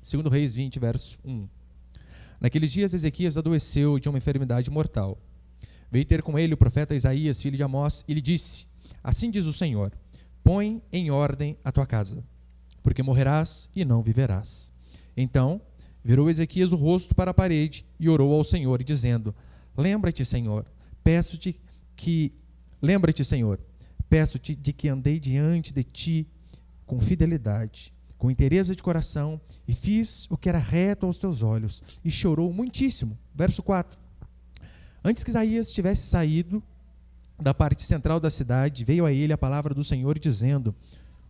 2 Reis 20, verso 1. Naqueles dias Ezequias adoeceu de uma enfermidade mortal. Veio ter com ele o profeta Isaías, filho de Amós, e lhe disse: assim diz o Senhor, põe em ordem a tua casa, porque morrerás e não viverás. Então virou Ezequias o rosto para a parede e orou ao Senhor, dizendo: lembra-te, Senhor, peço-te de que andei diante de ti com fidelidade, com inteireza de coração, e fiz o que era reto aos teus olhos, e chorou muitíssimo. Verso 4. Antes que Isaías tivesse saído da parte central da cidade, veio a ele a palavra do Senhor, dizendo: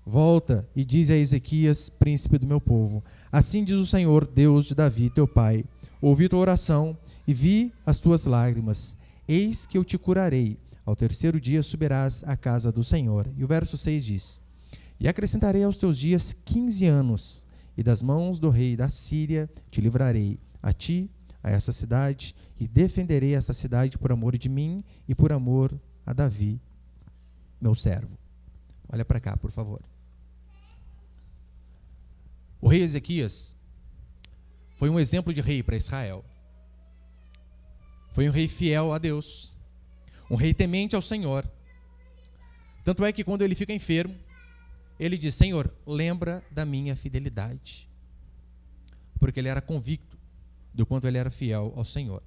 volta e dize a Ezequias, príncipe do meu povo, assim diz o Senhor, Deus de Davi, teu pai, ouvi tua oração e vi as tuas lágrimas, eis que eu te curarei, ao terceiro dia subirás à casa do Senhor. E o verso 6 diz: e acrescentarei aos teus dias 15 anos, e das mãos do rei da Síria te livrarei, a ti, a essa cidade, e defenderei essa cidade por amor de mim e por amor a Davi, meu servo. Olha para cá, por favor. O rei Ezequias foi um exemplo de rei para Israel. Foi um rei fiel a Deus, um rei temente ao Senhor. Tanto é que quando ele fica enfermo, ele diz: Senhor, lembra da minha fidelidade. Porque ele era convicto do quanto ele era fiel ao Senhor.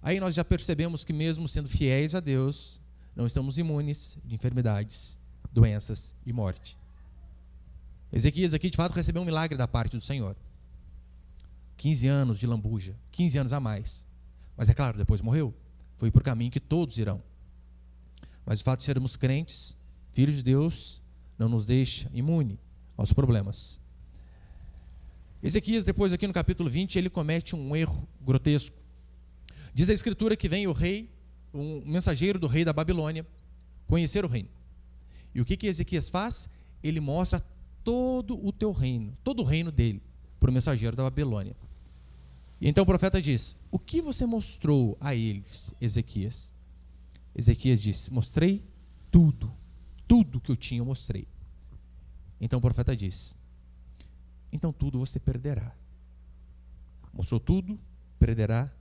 Aí nós já percebemos que mesmo sendo fiéis a Deus, não estamos imunes de enfermidades, doenças e morte. Ezequias aqui de fato recebeu um milagre da parte do Senhor. 15 anos de lambuja, 15 anos a mais. Mas é claro, depois morreu. Foi por caminho que todos irão. Mas o fato de sermos crentes, filhos de Deus, não nos deixa imune aos problemas. Ezequias, depois aqui no capítulo 20, ele comete um erro grotesco. Diz a Escritura que vem o rei, um mensageiro do rei da Babilônia, conhecer o reino. E o que Ezequias faz? Ele mostra todo o teu reino, todo o reino dele, para o mensageiro da Babilônia. E então o profeta diz: o que você mostrou a eles, Ezequias? Ezequias diz: mostrei tudo que eu tinha eu mostrei. Então o profeta diz: então tudo você perderá. Mostrou tudo, perderá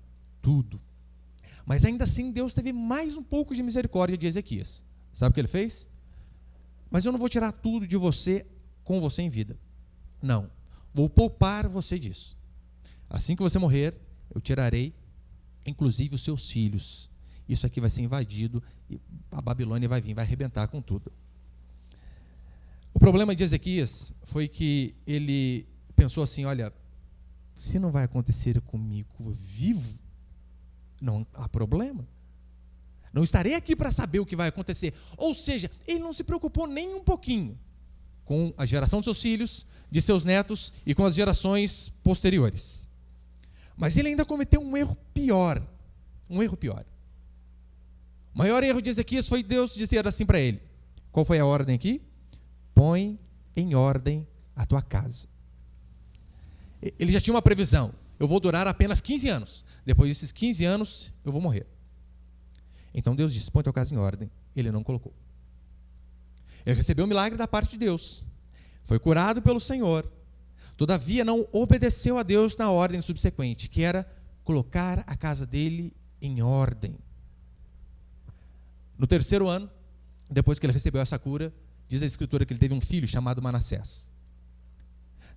tudo. Mas ainda assim Deus teve mais um pouco de misericórdia de Ezequias. Sabe o que ele fez? Mas eu não vou tirar tudo de você com você em vida. Não, vou poupar você disso. Assim que você morrer, eu tirarei inclusive os seus filhos. Isso aqui vai ser invadido e a Babilônia vai vir, vai arrebentar com tudo. O problema de Ezequias foi que ele pensou assim: olha, se não vai acontecer comigo vivo, não há problema. Não estarei aqui para saber o que vai acontecer. Ou seja, ele não se preocupou nem um pouquinho com a geração dos seus filhos, de seus netos e com as gerações posteriores. Mas ele ainda cometeu um erro pior. Um erro pior. O maior erro de Ezequias foi Deus dizer assim para ele. Qual foi a ordem aqui? Põe em ordem a tua casa. Ele já tinha uma previsão: eu vou durar apenas 15 anos. Depois desses 15 anos, eu vou morrer. Então Deus disse: põe tua casa em ordem. Ele não colocou. Ele recebeu um milagre da parte de Deus. Foi curado pelo Senhor. Todavia não obedeceu a Deus na ordem subsequente, que era colocar a casa dele em ordem. No terceiro ano, depois que ele recebeu essa cura, diz a Escritura que ele teve um filho chamado Manassés.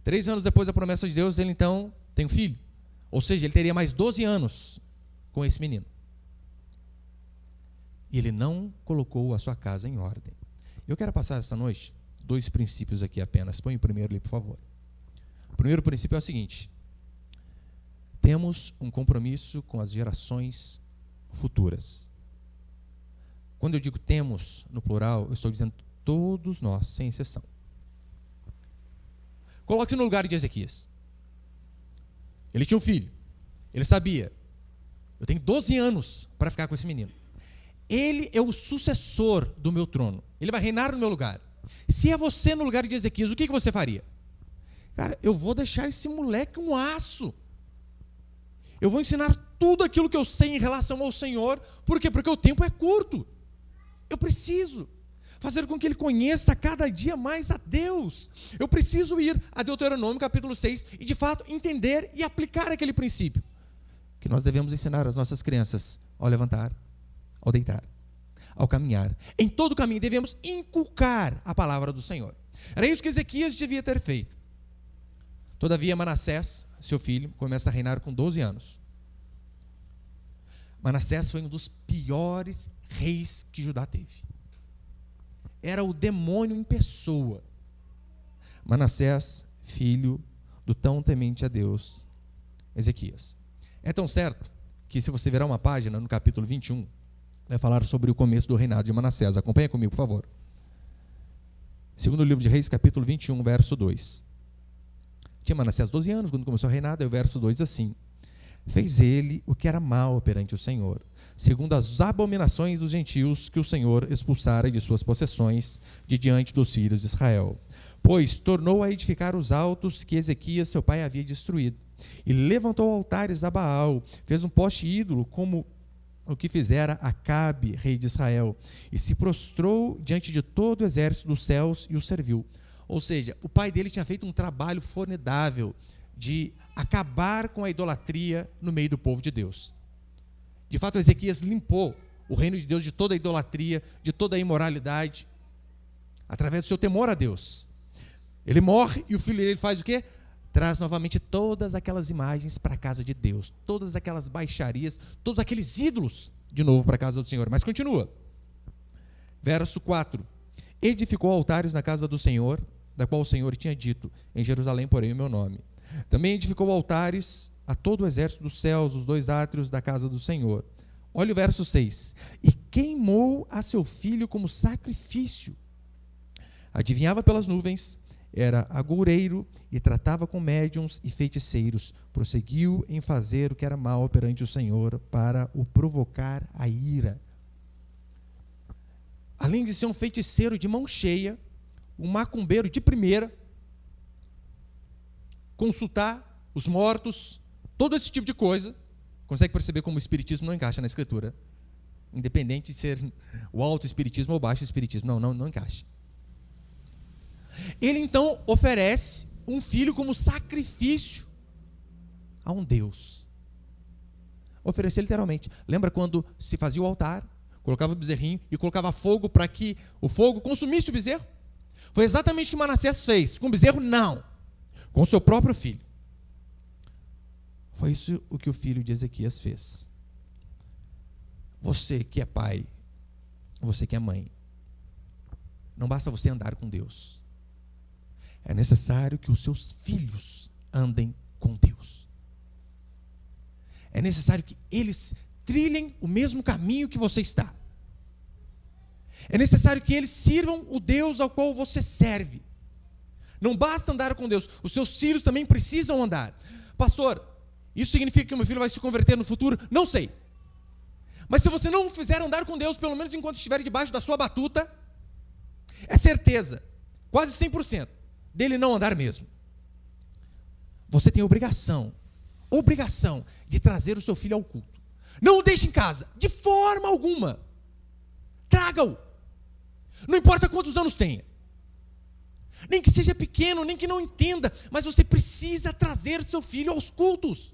3 anos depois da promessa de Deus, ele então tem um filho. Ou seja, ele teria mais 12 anos com esse menino. E ele não colocou a sua casa em ordem. Eu quero passar esta noite 2 princípios aqui apenas. Põe o primeiro ali, por favor. O primeiro princípio é o seguinte: temos um compromisso com as gerações futuras. Quando eu digo temos, no plural, eu estou dizendo todos nós, sem exceção. Coloque-se no lugar de Ezequias. Ele tinha um filho. Ele sabia: eu tenho 12 anos para ficar com esse menino. Ele é o sucessor do meu trono. Ele vai reinar no meu lugar. Se é você no lugar de Ezequias, o que você faria? Cara, eu vou deixar esse moleque um aço. Eu vou ensinar tudo aquilo que eu sei em relação ao Senhor. Por quê? Porque o tempo é curto. Eu preciso. fazer com que ele conheça cada dia mais a Deus. Eu preciso ir a Deuteronômio capítulo 6 e de fato entender e aplicar aquele princípio que nós devemos ensinar às nossas crianças ao levantar, ao deitar, ao caminhar. Em todo caminho devemos inculcar a palavra do Senhor. Era isso que Ezequias devia ter feito. Todavia Manassés, seu filho, começa a reinar com 12 anos. Manassés foi um dos piores reis que Judá teve. Era o demônio em pessoa. Manassés, filho do tão temente a Deus, Ezequias. É tão certo que, se você virar uma página no capítulo 21, vai falar sobre o começo do reinado de Manassés. Acompanha comigo, por favor. Segundo livro de Reis, capítulo 21, verso 2. Tinha Manassés 12 anos quando começou a reinar, e o verso 2 assim: fez ele o que era mal perante o Senhor, segundo as abominações dos gentios que o Senhor expulsara de suas possessões de diante dos filhos de Israel. Pois tornou a edificar os altos que Ezequias seu pai havia destruído, e levantou altares a Baal, fez um poste ídolo, como o que fizera Acabe, rei de Israel, e se prostrou diante de todo o exército dos céus e o serviu. Ou seja, o pai dele tinha feito um trabalho formidável de acabar com a idolatria no meio do povo de Deus. De fato, Ezequias limpou o reino de Deus de toda a idolatria, de toda a imoralidade, através do seu temor a Deus. Ele morre e o filho dele faz o quê? Traz novamente todas aquelas imagens para a casa de Deus, todas aquelas baixarias, todos aqueles ídolos de novo para a casa do Senhor. Mas continua. Verso 4. Edificou altares na casa do Senhor, da qual o Senhor tinha dito: em Jerusalém porém o meu nome. Também edificou altares a todo o exército dos céus, os 2 átrios da casa do Senhor. Olha o verso 6. E queimou a seu filho como sacrifício. Adivinhava pelas nuvens, era agoureiro e tratava com médiuns e feiticeiros. Prosseguiu em fazer o que era mal perante o Senhor, para o provocar a ira. Além de ser um feiticeiro de mão cheia, um macumbeiro de primeira, consultar os mortos, todo esse tipo de coisa. Consegue perceber como o espiritismo não encaixa na escritura, independente de ser o alto espiritismo ou o baixo espiritismo, não encaixa. Ele então oferece um filho como sacrifício a um Deus. Oferecer literalmente. Lembra quando se fazia o altar, colocava o bezerrinho e colocava fogo para que o fogo consumisse o bezerro? Foi exatamente o que Manassés fez. Com o bezerro, não. Com o seu próprio filho. Foi isso o que o filho de Ezequias fez. Você que é pai, você que é mãe, não basta você andar com Deus. É necessário que os seus filhos andem com Deus. É necessário que eles trilhem o mesmo caminho que você está. É necessário que eles sirvam o Deus ao qual você serve. Não basta andar com Deus, os seus filhos também precisam andar. Pastor, isso significa que o meu filho vai se converter no futuro? Não sei. Mas se você não fizer andar com Deus, pelo menos enquanto estiver debaixo da sua batuta, é certeza, quase 100%, dele não andar mesmo. Você tem obrigação de trazer o seu filho ao culto. Não o deixe em casa, de forma alguma. Traga-o. Não importa quantos anos tenha. Nem que seja pequeno, nem que não entenda, mas você precisa trazer seu filho aos cultos.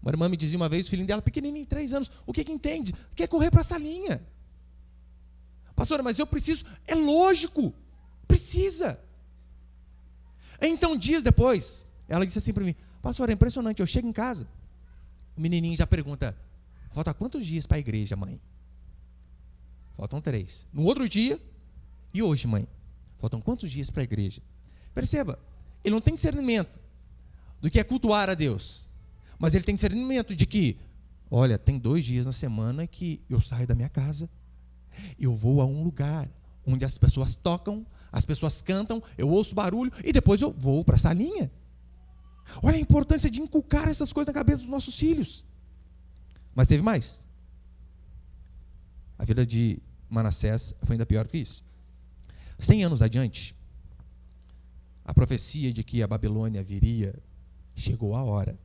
Uma irmã me dizia uma vez, o filhinho dela pequenininho, 3 anos, o que entende? Quer correr para a salinha. Pastora, mas eu preciso. É lógico, precisa. Então, dias depois, ela disse assim para mim: pastor, é impressionante, eu chego em casa, o menininho já pergunta: falta quantos dias para a igreja, mãe? Faltam 3. No outro dia, e hoje, mãe? Faltam quantos dias para a igreja? Perceba, ele não tem discernimento do que é cultuar a Deus, mas ele tem discernimento de que, olha, tem 2 dias na semana que eu saio da minha casa, eu vou a um lugar onde as pessoas tocam, as pessoas cantam, eu ouço barulho e depois eu vou para a salinha. Olha a importância de inculcar essas coisas na cabeça dos nossos filhos. Mas teve mais. A vida de Manassés foi ainda pior que isso. 100 anos adiante, a profecia de que a Babilônia viria chegou a hora.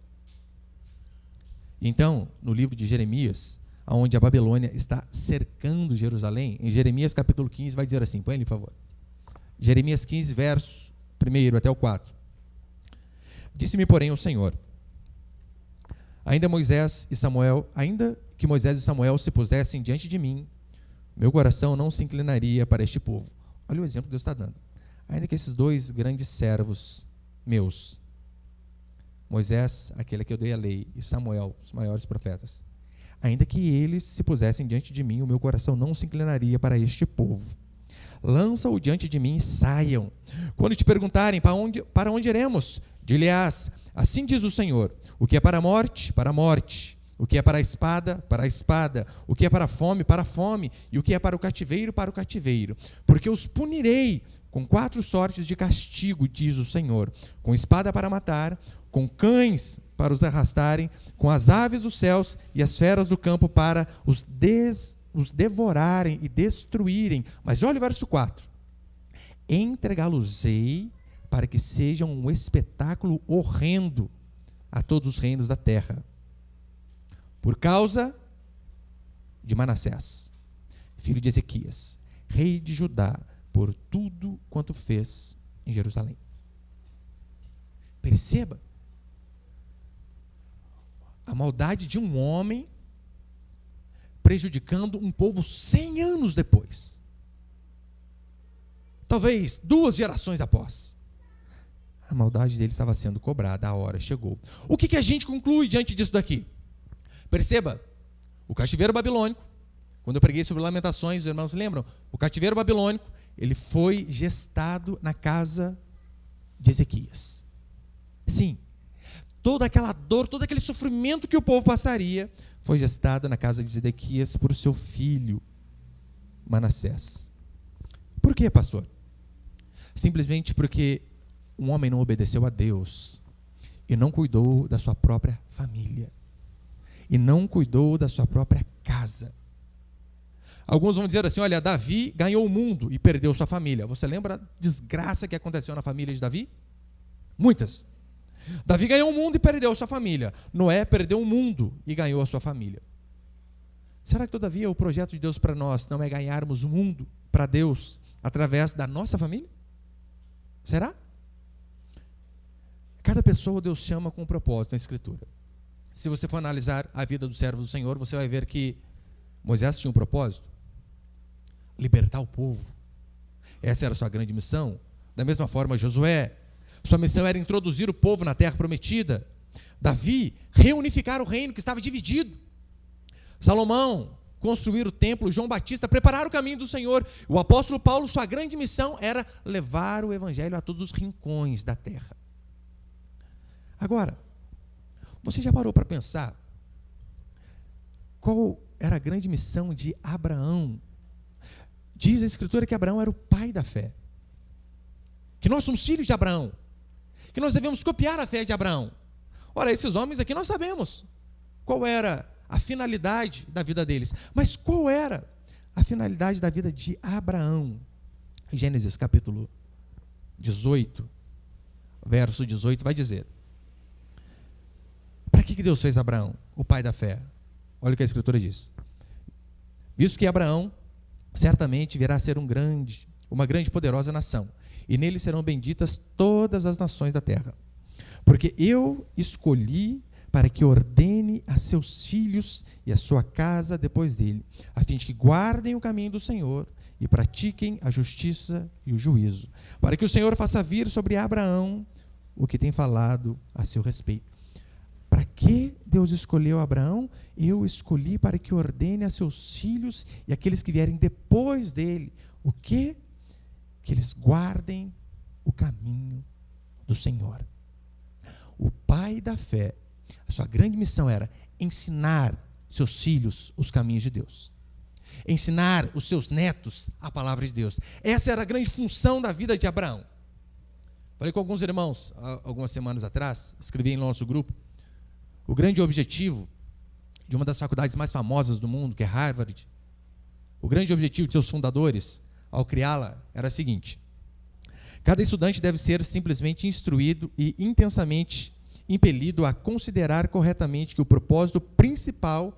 Então, no livro de Jeremias, onde a Babilônia está cercando Jerusalém, em Jeremias capítulo 15, vai dizer assim, põe ali, por favor. Jeremias 15, verso 1 até o 4. Disse-me, porém, o Senhor, ainda que Moisés e Samuel se pusessem diante de mim, meu coração não se inclinaria para este povo. Olha o exemplo que Deus está dando. Ainda que esses dois grandes servos meus, Moisés, aquele que eu dei a lei, e Samuel, os maiores profetas, ainda que eles se pusessem diante de mim, o meu coração não se inclinaria para este povo. Lança-o diante de mim e saiam. Quando te perguntarem para onde iremos, dir-lhe-ás, assim diz o Senhor, o que é para a morte, para a morte, o que é para a espada, o que é para a fome, e o que é para o cativeiro, porque os punirei com 4 sortes de castigo, diz o Senhor, com espada para matar, com cães para os arrastarem, com as aves dos céus e as feras do campo para os devorarem e destruírem. Mas olha o verso 4. Entregá-los-ei para que sejam um espetáculo horrendo a todos os reinos da terra, por causa de Manassés, filho de Ezequias, rei de Judá, por tudo quanto fez em Jerusalém. Perceba a maldade de um homem prejudicando um povo 100 anos depois. Talvez 2 gerações após. A maldade dele estava sendo cobrada, a hora chegou. O que a gente conclui diante disso daqui? Perceba, o cativeiro babilônico, quando eu preguei sobre Lamentações, os irmãos lembram? O cativeiro babilônico, ele foi gestado na casa de Ezequias. Sim, toda aquela dor, todo aquele sofrimento que o povo passaria, foi gestado na casa de Zedequias por seu filho, Manassés. Por quê, pastor? Simplesmente porque um homem não obedeceu a Deus e não cuidou da sua própria família e não cuidou da sua própria casa. Alguns vão dizer assim, olha, Davi ganhou o mundo e perdeu sua família. Você lembra a desgraça que aconteceu na família de Davi? Muitas. Davi ganhou o mundo e perdeu sua família. Noé perdeu o mundo e ganhou a sua família. Será que todavia o projeto de Deus para nós não é ganharmos o mundo para Deus através da nossa família? Será? Cada pessoa Deus chama com um propósito na Escritura. Se você for analisar a vida dos servos do Senhor, você vai ver que Moisés tinha um propósito: libertar o povo. Essa era a sua grande missão. Da mesma forma, Josué, sua missão era introduzir o povo na terra prometida. Davi, reunificar o reino que estava dividido. Salomão, construir o templo. João Batista, preparar o caminho do Senhor. O apóstolo Paulo, sua grande missão era levar o evangelho a todos os rincões da terra. Agora, você já parou para pensar qual era a grande missão de Abraão? Diz a Escritura que Abraão era o pai da fé, que nós somos filhos de Abraão, que nós devemos copiar a fé de Abraão. Ora, esses homens aqui nós sabemos qual era a finalidade da vida deles, mas qual era a finalidade da vida de Abraão? Gênesis capítulo 18, verso 18 vai dizer: para que Deus fez Abraão, o pai da fé? Olha o que a Escritura diz: visto que Abraão certamente virá a ser uma grande e poderosa nação, e nele serão benditas todas as nações da terra, porque eu escolhi para que ordene a seus filhos e a sua casa depois dele, a fim de que guardem o caminho do Senhor e pratiquem a justiça e o juízo, para que o Senhor faça vir sobre Abraão o que tem falado a seu respeito. Para que Deus escolheu Abraão? Eu escolhi para que ordene a seus filhos e aqueles que vierem depois dele. O quê? Que eles guardem o caminho do Senhor. O pai da fé, a sua grande missão era ensinar seus filhos os caminhos de Deus. Ensinar os seus netos a palavra de Deus. Essa era a grande função da vida de Abraão. Falei com alguns irmãos, algumas semanas atrás, escrevi em nosso grupo, o grande objetivo de uma das faculdades mais famosas do mundo, que é Harvard, o grande objetivo de seus fundadores, ao criá-la, era o seguinte: cada estudante deve ser simplesmente instruído e intensamente impelido a considerar corretamente que o propósito principal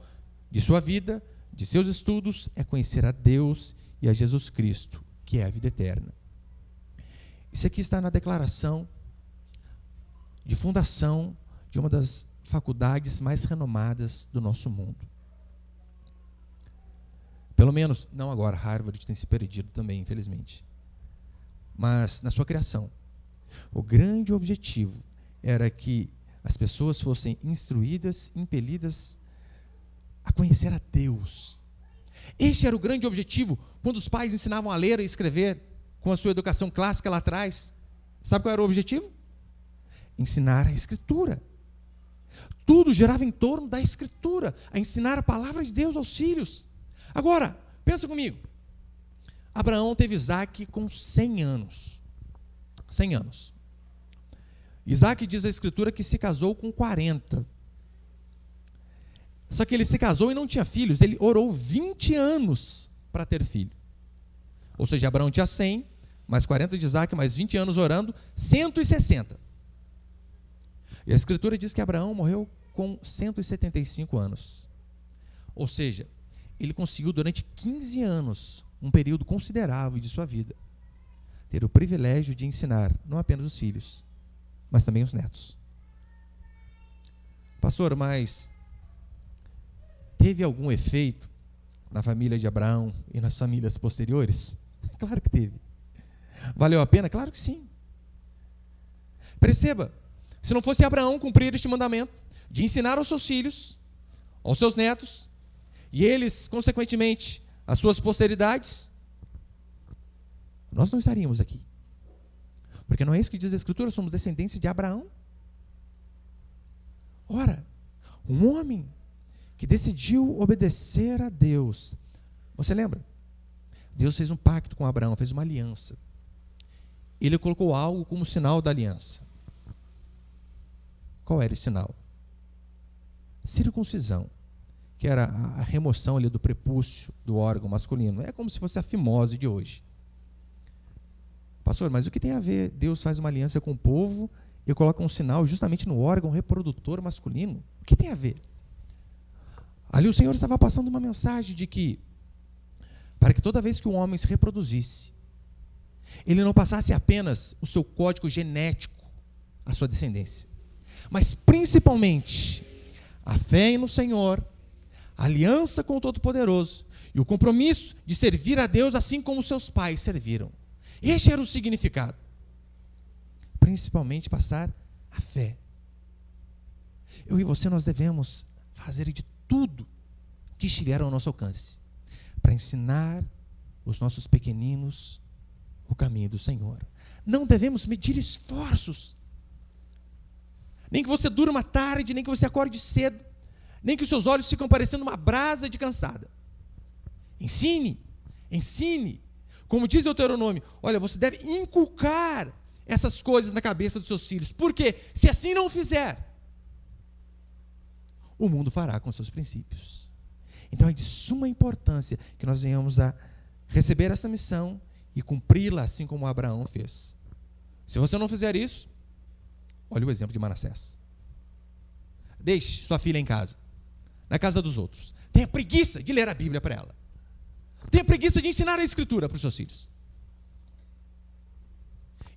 de sua vida, de seus estudos, é conhecer a Deus e a Jesus Cristo, que é a vida eterna. Isso aqui está na declaração de fundação de uma das faculdades mais renomadas do nosso mundo. Pelo menos, não agora, Harvard tem se perdido também, infelizmente. Mas na sua criação, o grande objetivo era que as pessoas fossem instruídas, impelidas a conhecer a Deus. Este era o grande objetivo quando os pais ensinavam a ler e escrever com a sua educação clássica lá atrás. Sabe qual era o objetivo? Ensinar a Escritura. Tudo girava em torno da Escritura, a ensinar a palavra de Deus aos filhos. Agora, pensa comigo. Abraão teve Isaque com 100 anos. 100 anos. Isaque diz a Escritura que se casou com 40. Só que ele se casou e não tinha filhos. Ele orou 20 anos para ter filho. Ou seja, Abraão tinha 100, mais 40 de Isaque, mais 20 anos orando, 160. E a Escritura diz que Abraão morreu com 175 anos. Ou seja, ele conseguiu durante 15 anos, um período considerável de sua vida, ter o privilégio de ensinar não apenas os filhos, mas também os netos. Pastor, mas teve algum efeito na família de Abraão e nas famílias posteriores? Claro que teve. Valeu a pena? Claro que sim. Perceba, se não fosse Abraão cumprir este mandamento de ensinar aos seus filhos, aos seus netos, e eles, consequentemente, as suas posteridades, nós não estaríamos aqui. Porque não é isso que diz a Escritura, somos descendência de Abraão. Ora, um homem que decidiu obedecer a Deus. Você lembra? Deus fez um pacto com Abraão, fez uma aliança. Ele colocou algo como sinal da aliança. Qual era esse sinal? Circuncisão, que era a remoção ali do prepúcio do órgão masculino. É como se fosse a fimose de hoje. Pastor, mas o que tem a ver? Deus faz uma aliança com o povo e coloca um sinal justamente no órgão reprodutor masculino. O que tem a ver? Ali o Senhor estava passando uma mensagem de que, para que toda vez que um homem se reproduzisse, ele não passasse apenas o seu código genético à sua descendência, mas principalmente a fé no Senhor, a aliança com o Todo-Poderoso e o compromisso de servir a Deus assim como seus pais serviram. Este era o significado. Principalmente passar a fé. Eu e você, nós devemos fazer de tudo que estiver ao nosso alcance para ensinar os nossos pequeninos o caminho do Senhor. Não devemos medir esforços. Nem que você durma tarde, nem que você acorde cedo, nem que os seus olhos ficam parecendo uma brasa de cansada. Ensine, ensine. Como diz Deuteronômio, olha, você deve inculcar essas coisas na cabeça dos seus filhos. Porque se assim não fizer, o mundo fará com seus princípios. Então é de suma importância que nós venhamos a receber essa missão e cumpri-la assim como Abraão fez. Se você não fizer isso, olha o exemplo de Manassés. Deixe sua filha em casa, na casa dos outros. Tenha preguiça de ler a Bíblia para ela. Tenha preguiça de ensinar a Escritura para os seus filhos.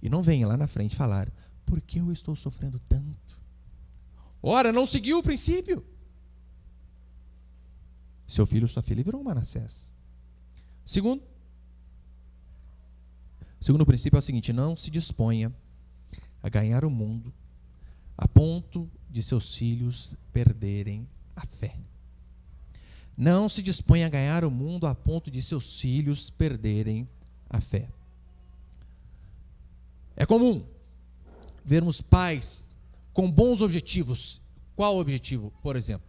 E não venha lá na frente falar, por que eu estou sofrendo tanto? Ora, não seguiu o princípio. Seu filho ou sua filha virou um Manassés. Segundo princípio é o seguinte, não se disponha a ganhar o mundo a ponto de seus filhos perderem a fé. Não se disponha a ganhar o mundo a ponto de seus filhos perderem a fé. É comum vermos pais com bons objetivos. Qual o objetivo, por exemplo?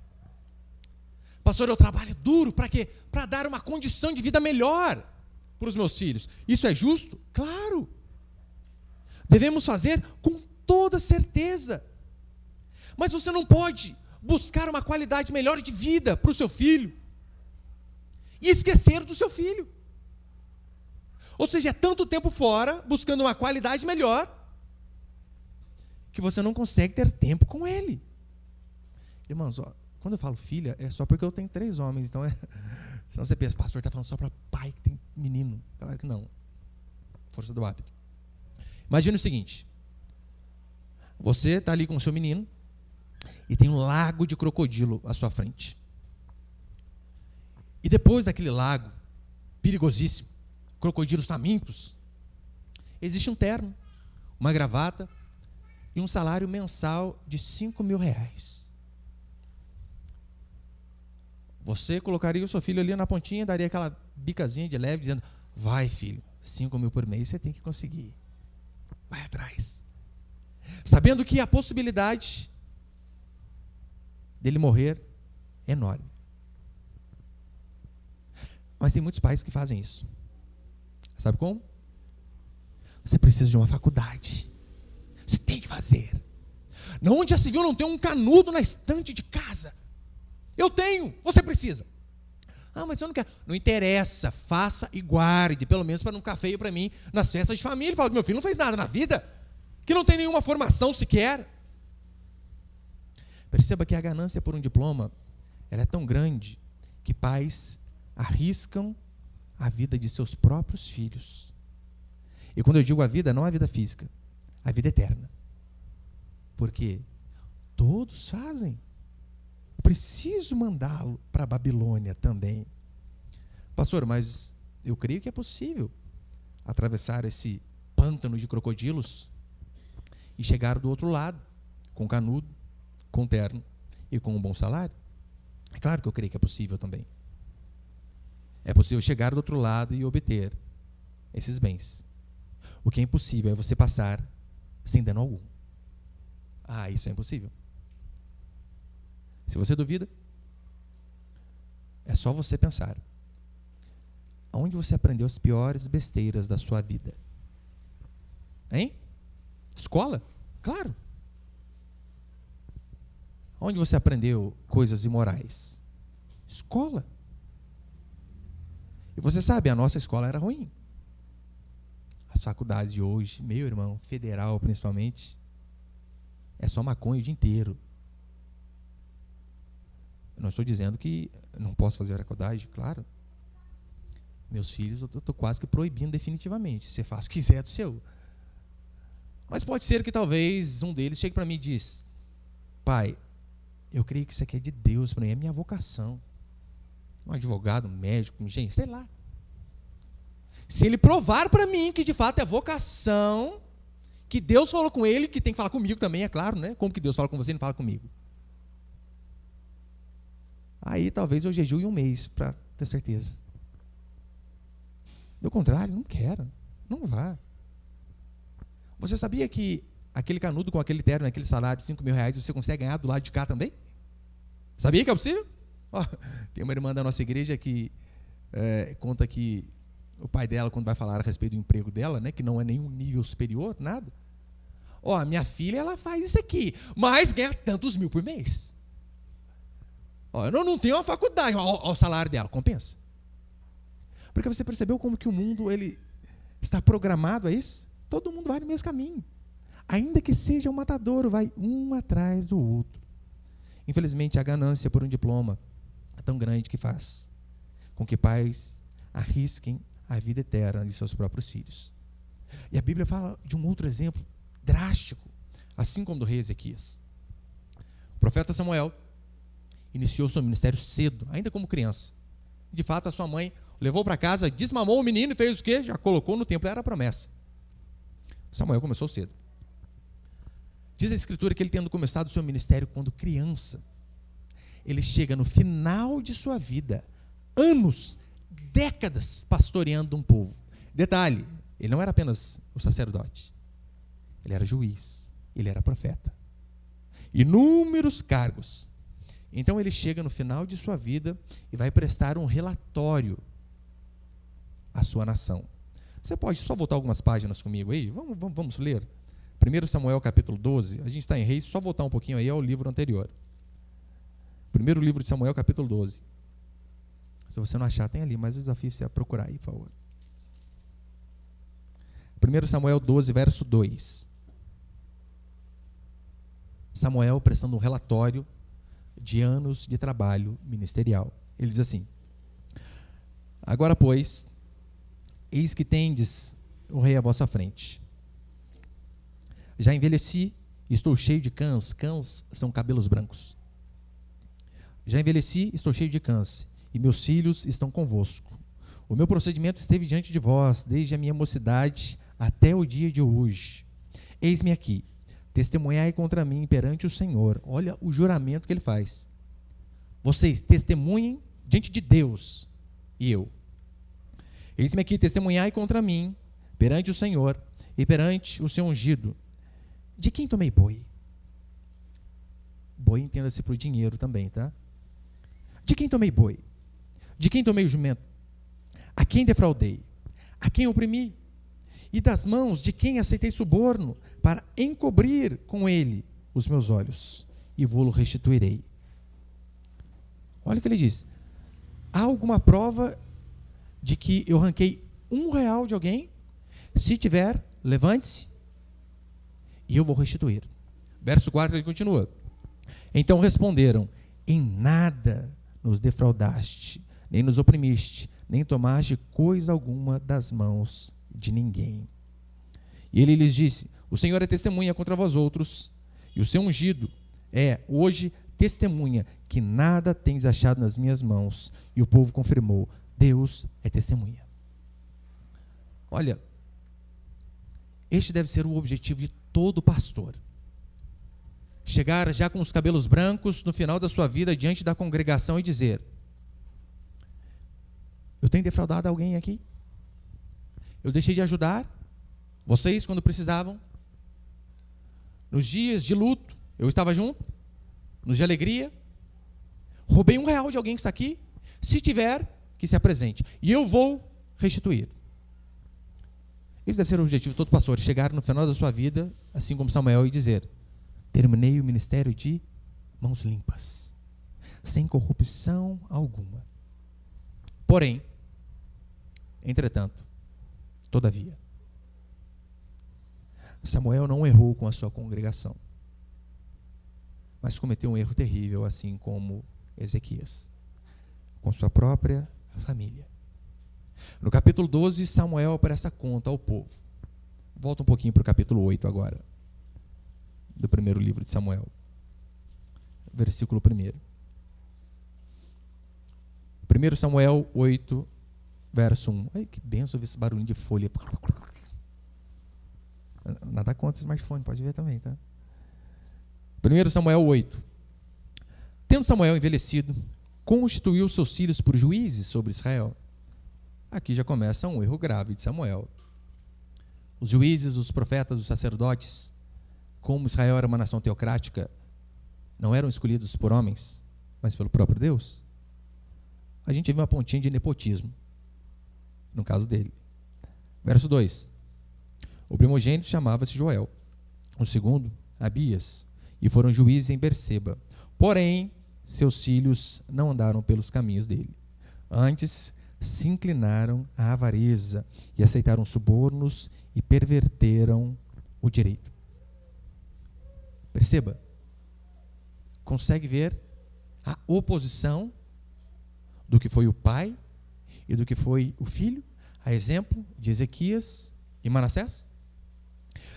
Pastor, eu trabalho duro, para quê? Para dar uma condição de vida melhor para os meus filhos. Isso é justo? Claro. Devemos fazer com toda certeza. Mas você não pode buscar uma qualidade melhor de vida para o seu filho e esquecer do seu filho. Ou seja, é tanto tempo fora, buscando uma qualidade melhor, que você não consegue ter tempo com ele. Irmãos, Quando eu falo filha, é só porque eu tenho 3 homens. Então senão você pensa, pastor está falando só para pai que tem menino. Claro que não. Força do hábito. Imagina o seguinte. Você está ali com o seu menino e tem um lago de crocodilo à sua frente. E depois daquele lago, perigosíssimo, crocodilos famintos, existe um terno, uma gravata e um salário mensal de R$5.000. Você colocaria o seu filho ali na pontinha, daria aquela bicazinha de leve, dizendo, vai filho, 5.000 por mês você tem que conseguir. Vai atrás. Sabendo que a possibilidade dele morrer é enorme. Mas tem muitos pais que fazem isso. Sabe como? Você precisa de uma faculdade. Você tem que fazer. Não, onde já se viu não tem um canudo na estante de casa. Eu tenho, você precisa. Ah, mas eu não quero. Não interessa, faça e guarde, pelo menos para não ficar feio para mim nas festas de família. Fala que meu filho não fez nada na vida, que não tem nenhuma formação sequer. Perceba que a ganância por um diploma, ela é tão grande que pais arriscam a vida de seus próprios filhos. E quando eu digo a vida, não a vida física, a vida eterna. Porque todos fazem. Preciso mandá-lo para a Babilônia também. Pastor, mas eu creio que é possível atravessar esse pântano de crocodilos e chegar do outro lado, com canudo, com terno e com um bom salário. É claro que eu creio que é possível também. É possível chegar do outro lado e obter esses bens. O que é impossível é você passar sem dano algum. Ah, isso é impossível. Se você duvida, é só você pensar. Aonde você aprendeu as piores besteiras da sua vida? Hein? Escola? Claro. Onde você aprendeu coisas imorais? Escola. E você sabe, a nossa escola era ruim. As faculdades de hoje, meu irmão, federal principalmente, é só maconha o dia inteiro. Eu não estou dizendo que não posso fazer faculdade, claro. Meus filhos eu estou quase que proibindo definitivamente. Você faz o que quiser do seu. Mas pode ser que talvez um deles chegue para mim e diz, pai, eu creio que isso aqui é de Deus para mim, é minha vocação. Um advogado, um médico, um engenheiro, sei lá. Se ele provar para mim que de fato é vocação, que Deus falou com ele, que tem que falar comigo também, é claro, né? Como que Deus fala com você e não fala comigo? Aí talvez eu jejue um mês para ter certeza. Do contrário, não quero, não vá. Você sabia que aquele canudo com aquele terno, aquele salário de R$5.000, você consegue ganhar do lado de cá também? Sabia que é possível? Oh, tem uma irmã da nossa igreja que conta que o pai dela, quando vai falar a respeito do emprego dela, né, que não é nenhum nível superior, nada. Ó, minha filha, ela faz isso aqui, mas ganha tantos mil por mês. Ó, eu não tenho uma faculdade, ó, o salário dela, compensa. Porque você percebeu como que o mundo ele está programado a isso? Todo mundo vai no mesmo caminho. Ainda que seja um matadouro, vai um atrás do outro. Infelizmente, a ganância por um diploma é tão grande que faz com que pais arrisquem a vida eterna de seus próprios filhos. E a Bíblia fala de um outro exemplo drástico, assim como do rei Ezequias. O profeta Samuel iniciou seu ministério cedo, ainda como criança. De fato, a sua mãe o levou para casa, desmamou o menino e fez o quê? Já colocou no templo, era a promessa. Samuel começou cedo. Diz a Escritura que ele, tendo começado o seu ministério quando criança, ele chega no final de sua vida, anos, décadas pastoreando um povo. Detalhe, ele não era apenas o sacerdote, ele era juiz, ele era profeta. Inúmeros cargos. Então ele chega no final de sua vida e vai prestar um relatório à sua nação. Você pode só voltar algumas páginas comigo aí? Vamos ler. 1 Samuel capítulo 12, a gente está em Reis, só voltar um pouquinho aí ao livro anterior. Primeiro livro de Samuel, capítulo 12. Se você não achar, tem ali, mas o desafio é procurar aí, por favor. 1 Samuel 12, verso 2. Samuel prestando um relatório de anos de trabalho ministerial. Ele diz assim: agora, pois, eis que tendes o rei à vossa frente. Já envelheci e estou cheio de cãs. Cãs são cabelos brancos. Já envelheci e estou cheio de cãs, e meus filhos estão convosco. O meu procedimento esteve diante de vós, desde a minha mocidade até o dia de hoje. Eis-me aqui, testemunhai contra mim perante o Senhor. Olha o juramento que ele faz. Vocês testemunhem diante de Deus e eu. Eis-me aqui, testemunhai contra mim perante o Senhor e perante o seu ungido. De quem tomei boi? Boi entenda-se para o dinheiro também, tá? De quem tomei boi? De quem tomei o jumento? A quem defraudei? A quem oprimi? E das mãos de quem aceitei suborno para encobrir com ele os meus olhos? E vou-lo restituirei. Olha o que ele diz. Há alguma prova de que eu ranquei R$1 de alguém? Se tiver, levante-se e eu vou restituir. Verso 4 ele continua. Então responderam: em nada nos defraudaste, nem nos oprimiste, nem tomaste coisa alguma das mãos de ninguém. E ele lhes disse: o Senhor é testemunha contra vós outros, e o seu ungido é hoje testemunha que nada tens achado nas minhas mãos. E o povo confirmou: Deus é testemunha. Olha, este deve ser o objetivo de todo pastor. Chegar já com os cabelos brancos no final da sua vida diante da congregação e dizer: eu tenho defraudado alguém aqui? Eu deixei de ajudar vocês quando precisavam? Nos dias de luto, eu estava junto? Nos de alegria? Roubei R$1 de alguém que está aqui? Se tiver, que se apresente. E eu vou restituir. Esse deve ser o objetivo de todo pastor: chegar no final da sua vida, assim como Samuel, e dizer: terminei o ministério de mãos limpas, sem corrupção alguma. Porém, entretanto, todavia, Samuel não errou com a sua congregação, mas cometeu um erro terrível, assim como Ezequias, com sua própria família. No capítulo 12, Samuel presta conta ao povo. Volta um pouquinho para o capítulo 8 agora, do primeiro livro de Samuel, versículo 1. 1 Samuel 8, verso 1. Ai, que benção ver esse barulho de folha. Nada contra smartphone, pode ver também, tá? 1 Samuel 8. Tendo Samuel envelhecido, constituiu seus filhos por juízes sobre Israel. Aqui já começa um erro grave de Samuel. Os juízes, os profetas, os sacerdotes, como Israel era uma nação teocrática, não eram escolhidos por homens, mas pelo próprio Deus. A gente vê uma pontinha de nepotismo, no caso dele. Verso 2. O primogênito chamava-se Joel, o segundo, Abias, e foram juízes em Berseba. Porém, seus filhos não andaram pelos caminhos dele. Antes, se inclinaram à avareza e aceitaram subornos e perverteram o direito. Perceba, consegue ver a oposição do que foi o pai e do que foi o filho, a exemplo de Ezequias e Manassés?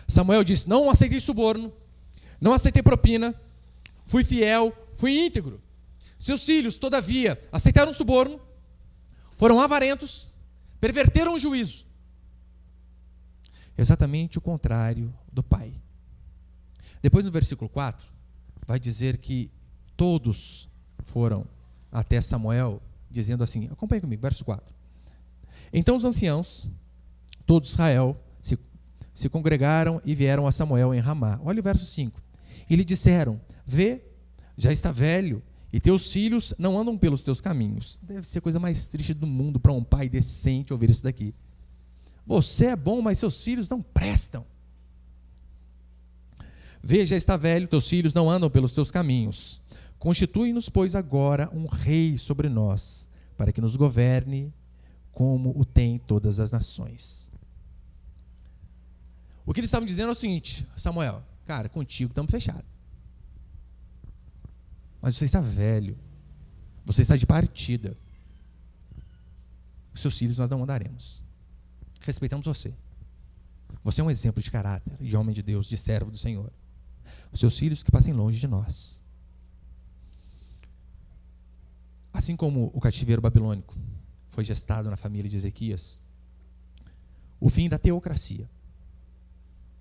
Samuel disse: não aceitei suborno, não aceitei propina, fui fiel, fui íntegro. Seus filhos, todavia, aceitaram suborno, foram avarentos, perverteram o juízo. Exatamente o contrário do pai. Depois, no versículo 4, vai dizer que todos foram até Samuel, dizendo assim, acompanhe comigo, verso 4. Então os anciãos, todo Israel, se congregaram e vieram a Samuel em Ramá. Olha o verso 5. E lhe disseram: vê, já está velho, e teus filhos não andam pelos teus caminhos. Deve ser a coisa mais triste do mundo para um pai decente ouvir isso daqui. Você é bom, mas seus filhos não prestam. Vê, já está velho, teus filhos não andam pelos teus caminhos. Constitui-nos, pois, agora um rei sobre nós, para que nos governe como o tem todas as nações. O que eles estavam dizendo é o seguinte: Samuel, cara, contigo estamos fechados. mas você está velho, você está de partida. Os seus filhos nós não mandaremos. Respeitamos você. Você é um exemplo de caráter, de homem de Deus, de servo do Senhor. Os seus filhos que passem longe de nós. Assim como o cativeiro babilônico foi gestado na família de Ezequias, o fim da teocracia.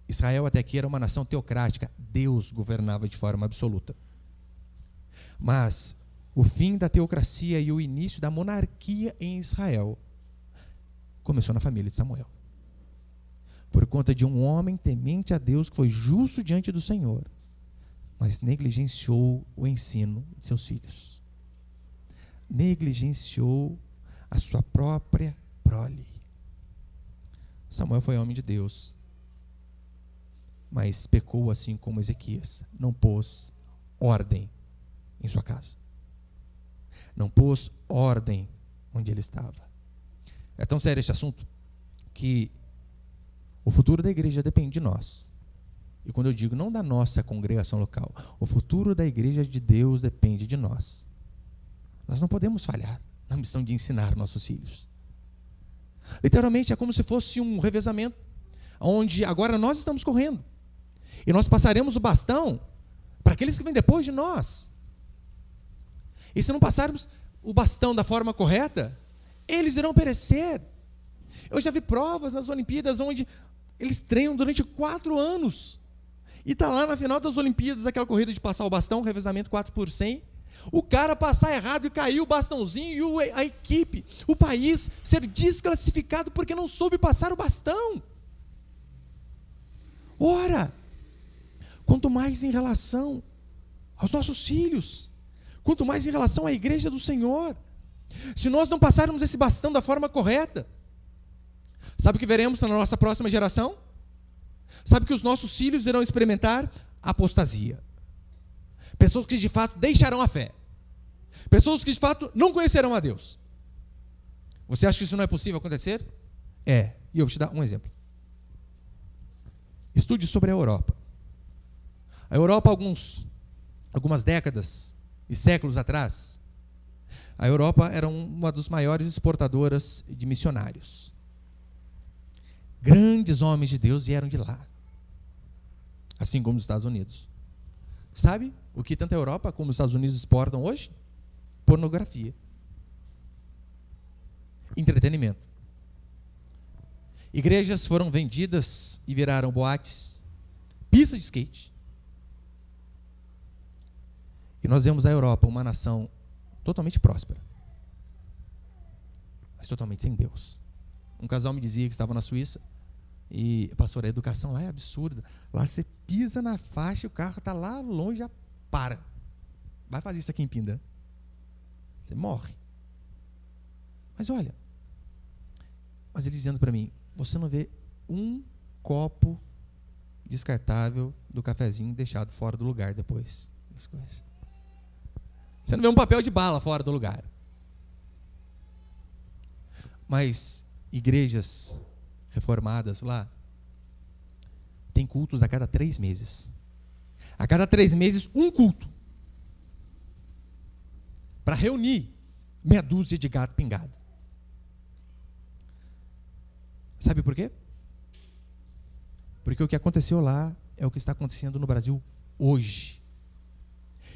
Israel até aqui era uma nação teocrática, Deus governava de forma absoluta. Mas o fim da teocracia e o início da monarquia em Israel começou na família de Samuel. Por conta de um homem temente a Deus que foi justo diante do Senhor, mas negligenciou o ensino de seus filhos. Negligenciou a sua própria prole. Samuel foi homem de Deus, mas pecou assim como Ezequias. Não pôs ordem em sua casa. Não pôs ordem onde ele estava. É tão sério este assunto que o futuro da igreja depende de nós. E quando eu digo não da nossa congregação local, o futuro da igreja de Deus depende de nós. Nós não podemos falhar na missão de ensinar nossos filhos. Literalmente é como se fosse um revezamento, onde agora nós estamos correndo. E nós passaremos o bastão para aqueles que vêm depois de nós. E se não passarmos o bastão da forma correta, eles irão perecer. Eu já vi provas nas Olimpíadas onde eles treinam durante 4 anos. E está lá na final das Olimpíadas, aquela corrida de passar o bastão, revezamento 4x100. O cara passar errado e cair o bastãozinho e a equipe, o país, ser desclassificado porque não soube passar o bastão. Ora, quanto mais em relação aos nossos filhos, quanto mais em relação à igreja do Senhor. Se nós não passarmos esse bastão da forma correta, sabe o que veremos na nossa próxima geração? Sabe que os nossos filhos irão experimentar apostasia. Pessoas que de fato deixarão a fé. Pessoas que de fato não conhecerão a Deus. Você acha que isso não é possível acontecer? É. E eu vou te dar um exemplo. Estude sobre a Europa. A Europa, algumas décadas e séculos atrás, a Europa era uma das maiores exportadoras de missionários. Grandes homens de Deus vieram de lá. Assim como os Estados Unidos. Sabe o que tanto a Europa como os Estados Unidos exportam hoje? Pornografia. Entretenimento. Igrejas foram vendidas e viraram boates, pista de skate. E nós vemos a Europa, uma nação totalmente próspera, mas totalmente sem Deus. Um casal me dizia que estava na Suíça e, pastor, a educação lá é absurda. Lá você pisa na faixa, o carro está lá longe, já para. Vai fazer isso aqui em Pinda. Você morre. Mas olha, mas ele dizendo para mim, você não vê um copo descartável do cafezinho deixado fora do lugar depois das coisas. Você não vê um papel de bala fora do lugar. Mas igrejas reformadas lá tem cultos a cada 3 meses. A cada 3 meses, um culto. Para reunir meia dúzia de gato pingado. Sabe por quê? Porque o que aconteceu lá é o que está acontecendo no Brasil hoje.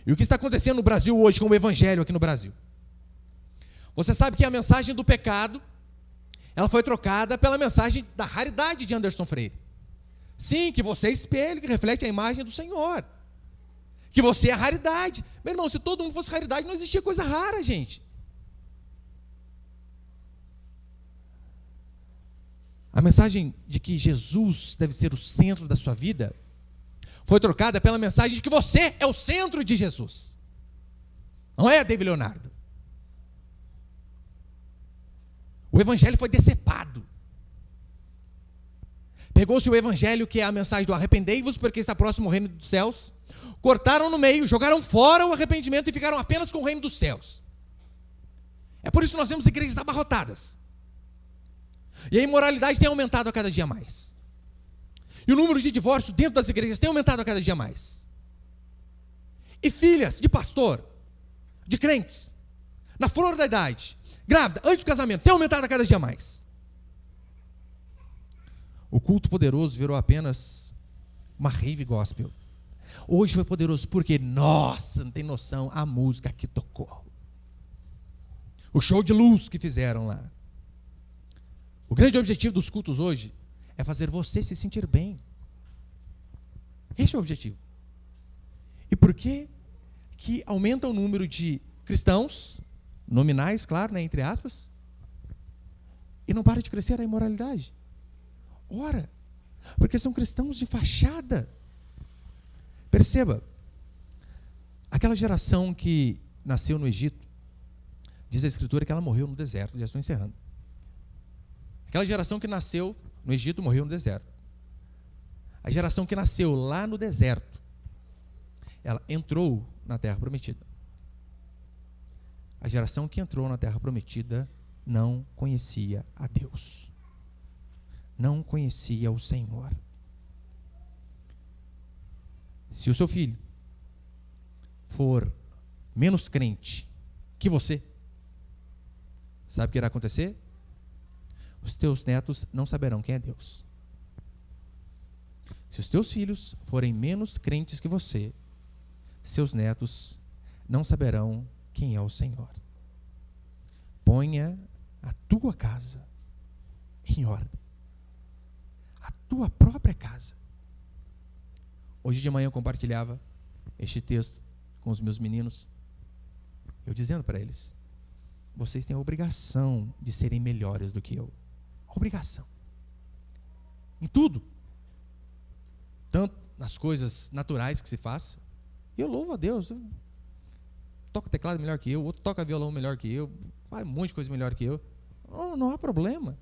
E o que está acontecendo no Brasil hoje com o evangelho aqui no Brasil? Você sabe que a mensagem do pecado, ela foi trocada pela mensagem da raridade de Anderson Freire. Sim, que você é espelho, que reflete a imagem do Senhor. Que você é a raridade. Meu irmão, se todo mundo fosse raridade, não existia coisa rara, gente. A mensagem de que Jesus deve ser o centro da sua vida foi trocada pela mensagem de que você é o centro de Jesus. Não é, David Leonardo? O evangelho foi decepado. Pegou-se o evangelho, que é a mensagem do arrependei-vos, porque está próximo o reino dos céus, cortaram no meio, jogaram fora o arrependimento e ficaram apenas com o reino dos céus. É por isso que nós temos igrejas abarrotadas. E a imoralidade tem aumentado a cada dia mais. E o número de divórcios dentro das igrejas tem aumentado a cada dia mais. E filhas de pastor de crentes, na flor da idade, grávida, antes do casamento, tem aumentado a cada dia mais. O culto poderoso virou apenas uma rave gospel. Hoje foi poderoso porque, nossa, não tem noção, a música que tocou. O show de luz que fizeram lá. O grande objetivo dos cultos hoje é fazer você se sentir bem. Esse é o objetivo. E por que aumenta o número de cristãos, nominais, claro, né, entre aspas, e não para de crescer a imoralidade? Ora, porque são cristãos de fachada. Perceba, aquela geração que nasceu no Egito, diz a Escritura que ela morreu no deserto. Já estou encerrando. Aquela geração que nasceu no Egito morreu no deserto. A geração que nasceu lá no deserto, ela entrou na Terra Prometida. A geração que entrou na Terra Prometida não conhecia a Deus. Não conhecia o Senhor. Se o seu filho for menos crente que você, sabe o que irá acontecer? Os teus netos não saberão quem é Deus. Se os teus filhos forem menos crentes que você, seus netos não saberão quem é o Senhor. Ponha a tua casa em ordem. A tua própria casa. Hoje de manhã eu compartilhava este texto com os meus meninos, eu dizendo para eles: vocês têm a obrigação de serem melhores do que eu. Obrigação. Em tudo. Tanto nas coisas naturais que se faça. Eu louvo a Deus. Eu toco teclado melhor que eu, outro toca violão melhor que eu, faz um monte de coisa melhor que eu. Não há problema.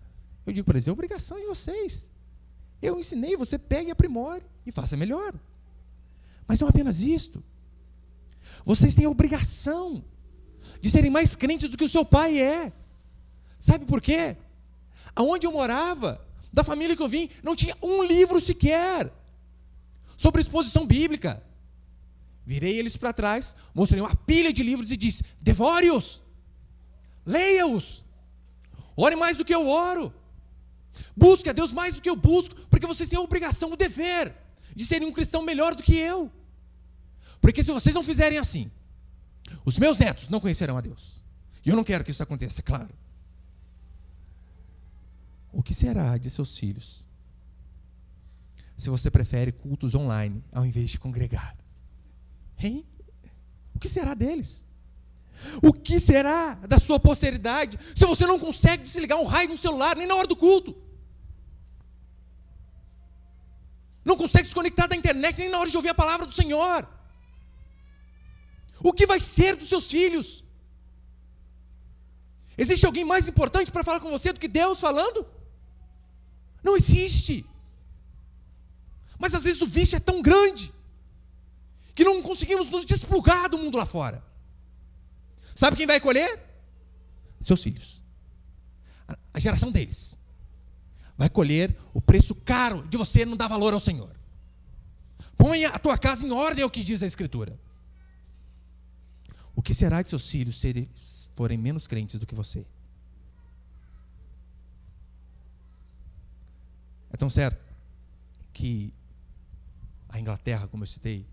Eu digo para eles: é obrigação de vocês. Eu ensinei, você pegue e aprimore e faça melhor. Mas não apenas isto. Vocês têm a obrigação de serem mais crentes do que o seu pai é. Sabe por quê? Aonde eu morava, da família que eu vim, não tinha um livro sequer sobre exposição bíblica. Virei eles para trás, mostrei uma pilha de livros e disse: devore-os, leia-os, ore mais do que eu oro, busque a Deus mais do que eu busco, porque vocês têm a obrigação, o dever de serem um cristão melhor do que eu. Porque se vocês não fizerem assim, os meus netos não conhecerão a Deus. E eu não quero que isso aconteça, claro. O que será de seus filhos se você prefere cultos online ao invés de congregar? Hein? O que será deles? O que será da sua posteridade se você não consegue desligar um raio no celular nem na hora do culto? Não consegue se conectar da internet nem na hora de ouvir a palavra do Senhor? O que vai ser dos seus filhos? Existe alguém mais importante para falar com você do que Deus falando? Não existe. Mas às vezes o vício é tão grande que não conseguimos nos desplugar do mundo lá fora. Sabe quem vai colher? Seus filhos. A geração deles vai colher o preço caro de você não dar valor ao Senhor. Ponha a tua casa em ordem, é o que diz a Escritura. O que será de seus filhos se eles forem menos crentes do que você? É tão certo que a Inglaterra, como eu citei,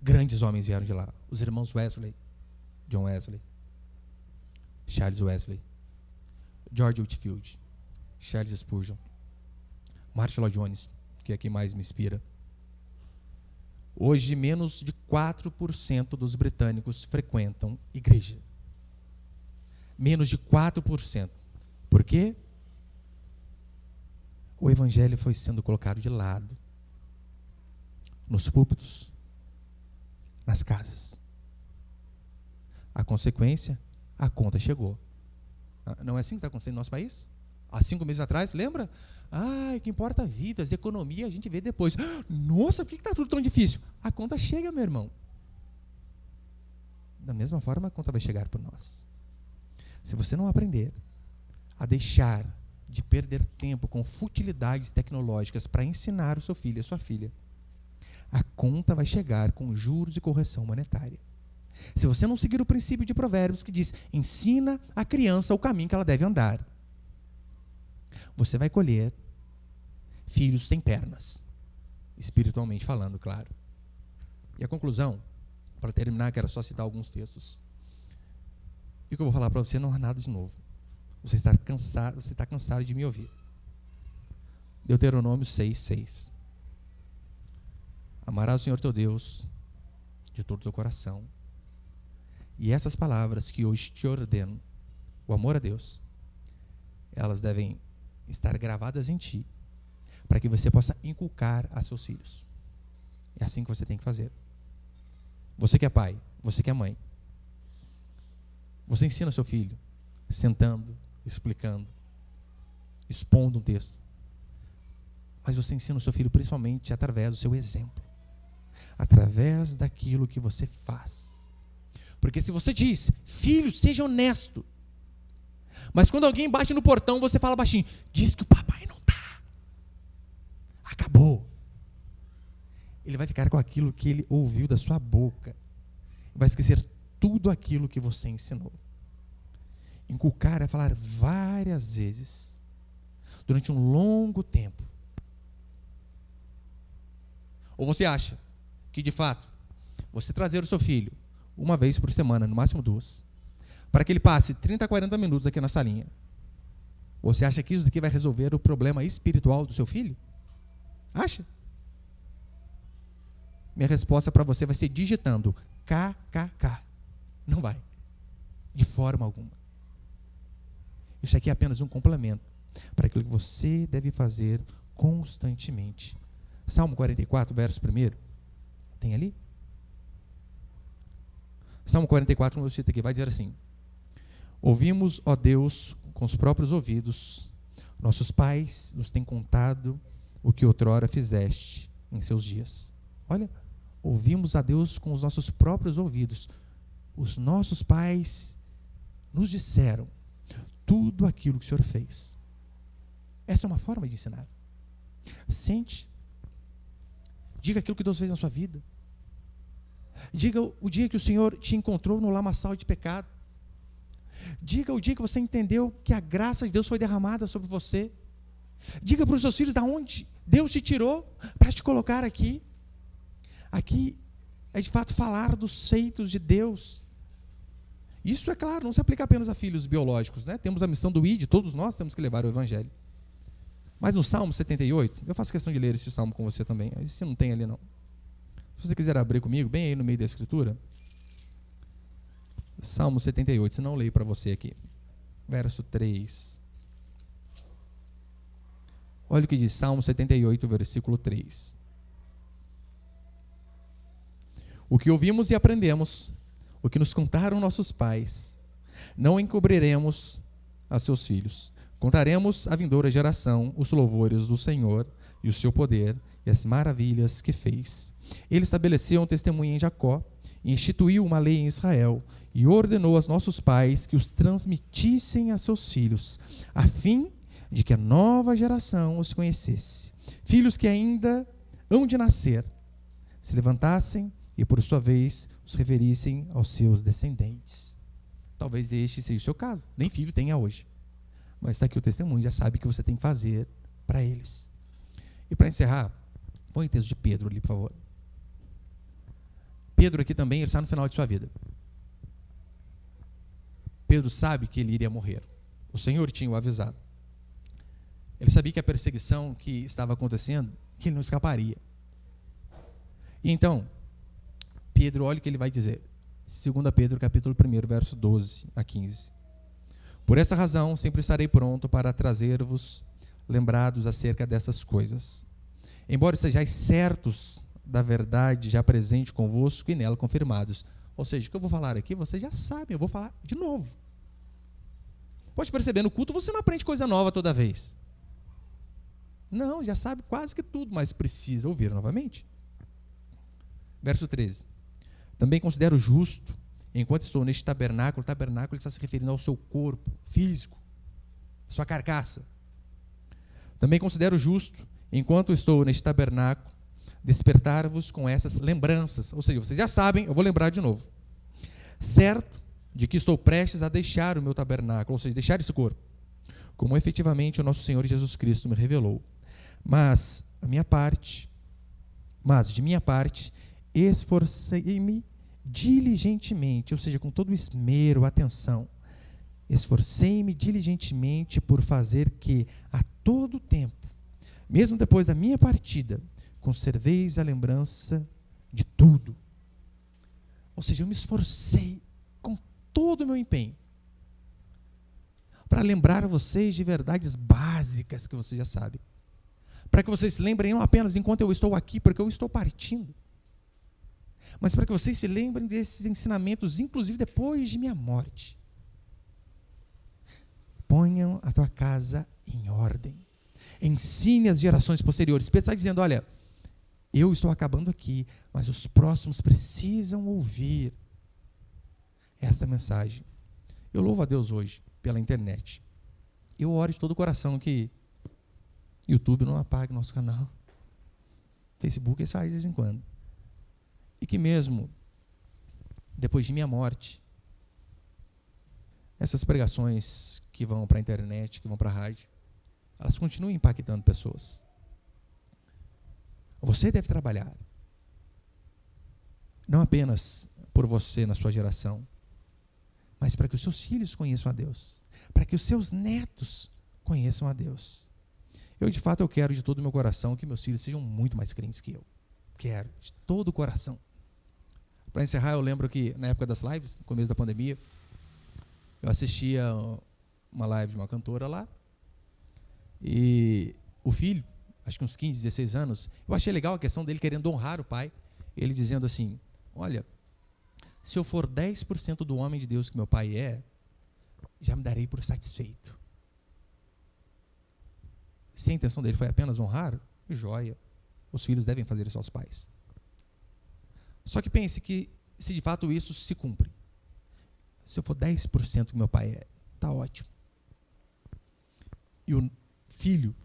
grandes homens vieram de lá. Os irmãos Wesley, John Wesley, Charles Wesley, George Whitefield, Charles Spurgeon, Martin Lloyd Jones, que é quem mais me inspira. Hoje, menos de 4% dos britânicos frequentam igreja. Menos de 4%. Por quê? O evangelho foi sendo colocado de lado, nos púlpitos, nas casas. A consequência, a conta chegou. Não é assim que está acontecendo no nosso país? Há 5 meses atrás, lembra? O que importa vidas, economia, a gente vê depois. Nossa, por que está tudo tão difícil? A conta chega, meu irmão. Da mesma forma, a conta vai chegar por nós. Se você não aprender a deixar de perder tempo com futilidades tecnológicas para ensinar o seu filho e a sua filha, a conta vai chegar com juros e correção monetária. Se você não seguir o princípio de Provérbios que diz, ensina a criança o caminho que ela deve andar, você vai colher filhos sem pernas, espiritualmente falando, claro. E a conclusão, para terminar, quero só citar alguns textos. E o que eu vou falar para você não é nada de novo. Você está cansado de me ouvir. Deuteronômio 6:6. Amarás o Senhor teu Deus de todo o teu coração. E essas palavras que hoje te ordeno, o amor a Deus, elas devem estar gravadas em ti, para que você possa inculcar a seus filhos. É assim que você tem que fazer. Você que é pai, você que é mãe, você ensina seu filho, sentando, explicando, expondo um texto. Mas você ensina o seu filho principalmente através do seu exemplo, através daquilo que você faz. Porque se você diz, filho, seja honesto, mas quando alguém bate no portão, você fala baixinho, diz que o papai não está, acabou. Ele vai ficar com aquilo que ele ouviu da sua boca, vai esquecer tudo aquilo que você ensinou. Inculcar é falar várias vezes, durante um longo tempo. Ou você acha que, de fato, você trazer o seu filho uma vez por semana, no máximo 2, para que ele passe 30 a 40 minutos aqui na salinha, você acha que isso daqui vai resolver o problema espiritual do seu filho? Acha? Minha resposta para você vai ser digitando KKK. Não vai. De forma alguma. Isso aqui é apenas um complemento para aquilo que você deve fazer constantemente. Salmo 44, verso 1. Tem ali? Salmo 44, como eu cito aqui, vai dizer assim: ouvimos, ó Deus, com os próprios ouvidos, nossos pais nos têm contado o que outrora fizeste em seus dias. Olha, ouvimos a Deus com os nossos próprios ouvidos. Os nossos pais nos disseram tudo aquilo que o Senhor fez. Essa é uma forma de ensinar. Sente. Diga aquilo que Deus fez na sua vida. Diga o dia que o Senhor te encontrou no lamaçal de pecado. Diga o dia que você entendeu que a graça de Deus foi derramada sobre você. Diga para os seus filhos de onde Deus te tirou para te colocar aqui. Aqui é de fato falar dos feitos de Deus. Isso, é claro, não se aplica apenas a filhos biológicos, né? Temos a missão do ID, todos nós temos que levar o Evangelho. Mas no Salmo 78, eu faço questão de ler esse Salmo com você também. Esse não tem ali não. Se você quiser abrir comigo, bem aí no meio da Escritura, Salmo 78, se não, eu leio para você aqui. Verso 3. Olha o que diz Salmo 78, versículo 3. O que ouvimos e aprendemos, o que nos contaram nossos pais, não encobriremos a seus filhos. Contaremos à vindoura geração os louvores do Senhor e o seu poder e as maravilhas que fez. Ele estabeleceu um testemunho em Jacó, e instituiu uma lei em Israel, e ordenou aos nossos pais que os transmitissem a seus filhos, a fim de que a nova geração os conhecesse. Filhos que ainda hão de nascer, se levantassem e, por sua vez, os referissem aos seus descendentes. Talvez este seja o seu caso, nem filho tenha hoje. Mas está aqui o testemunho, já sabe o que você tem que fazer para eles. E para encerrar, põe o texto de Pedro ali, por favor. Pedro aqui também, ele está no final de sua vida. Pedro sabe que ele iria morrer. O Senhor tinha o avisado. Ele sabia que a perseguição que estava acontecendo, que ele não escaparia. E então, Pedro, olha o que ele vai dizer. 2 Pedro, capítulo 1, verso 12 a 15. Por essa razão, sempre estarei pronto para trazer-vos lembrados acerca dessas coisas. Embora sejais certos da verdade já presente convosco e nela confirmados. Ou seja, o que eu vou falar aqui, vocês já sabem, eu vou falar de novo. Pode perceber, no culto você não aprende coisa nova toda vez. Não, já sabe quase que tudo, mas precisa ouvir novamente. Verso 13. Também considero justo, enquanto estou neste tabernáculo, o tabernáculo está se referindo ao seu corpo físico, sua carcaça. Também considero justo, enquanto estou neste tabernáculo, despertar-vos com essas lembranças. Ou seja, vocês já sabem, eu vou lembrar de novo. certo de que estou prestes a deixar o meu tabernáculo, ou seja, deixar esse corpo, como efetivamente o nosso Senhor Jesus Cristo me revelou. Mas de minha parte, esforcei-me diligentemente, ou seja, com todo esmero, atenção, esforcei-me diligentemente por fazer que, a todo tempo, mesmo depois da minha partida, conserveis a lembrança de tudo. Ou seja, eu me esforcei com todo o meu empenho para lembrar a vocês de verdades básicas que vocês já sabem. Para que vocês se lembrem não apenas enquanto eu estou aqui, porque eu estou partindo, mas para que vocês se lembrem desses ensinamentos, inclusive depois de minha morte. Ponham a tua casa em ordem. Ensine as gerações posteriores. Pedro está dizendo, olha, eu estou acabando aqui, mas os próximos precisam ouvir esta mensagem. Eu louvo a Deus hoje pela internet. Eu oro de todo o coração que YouTube não apague nosso canal. Facebook sai de vez em quando. E que mesmo depois de minha morte, essas pregações que vão para a internet, que vão para a rádio, elas continuam impactando pessoas. Você deve trabalhar, não apenas por você na sua geração, mas para que os seus filhos conheçam a Deus, para que os seus netos conheçam a Deus. De fato, eu quero de todo o meu coração que meus filhos sejam muito mais crentes que eu. Quero, de todo o coração. Para encerrar, eu lembro que na época das lives, no começo da pandemia, eu assistia uma live de uma cantora lá, e o filho, acho que uns 15, 16 anos, eu achei legal a questão dele querendo honrar o pai, ele dizendo assim, olha, se eu for 10% do homem de Deus que meu pai é, já me darei por satisfeito. Se a intenção dele foi apenas honrar, joia, os filhos devem fazer isso aos pais. Só que pense que, se de fato isso se cumpre, se eu for 10% que meu pai é, está ótimo. E o filho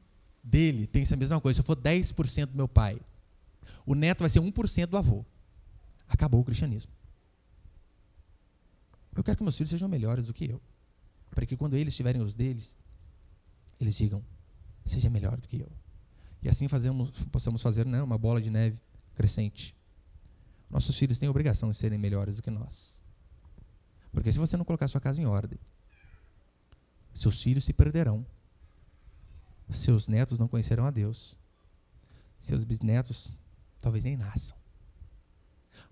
dele pensa a mesma coisa, se eu for 10% do meu pai, o neto vai ser 1% do avô. Acabou o cristianismo. Eu quero que meus filhos sejam melhores do que eu, para que quando eles tiverem os deles, eles digam, seja melhor do que eu. E assim possamos fazer uma bola de neve crescente. Nossos filhos têm a obrigação de serem melhores do que nós. Porque se você não colocar sua casa em ordem, seus filhos se perderão. Seus netos não conhecerão a Deus. Seus bisnetos talvez nem nasçam.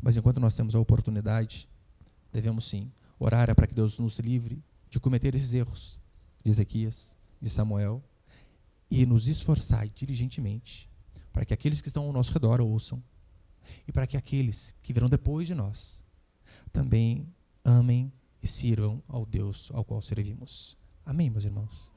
Mas enquanto nós temos a oportunidade, devemos sim orar para que Deus nos livre de cometer esses erros de Ezequias, de Samuel, e nos esforçar diligentemente para que aqueles que estão ao nosso redor ouçam e para que aqueles que virão depois de nós também amem e sirvam ao Deus ao qual servimos. Amém, meus irmãos?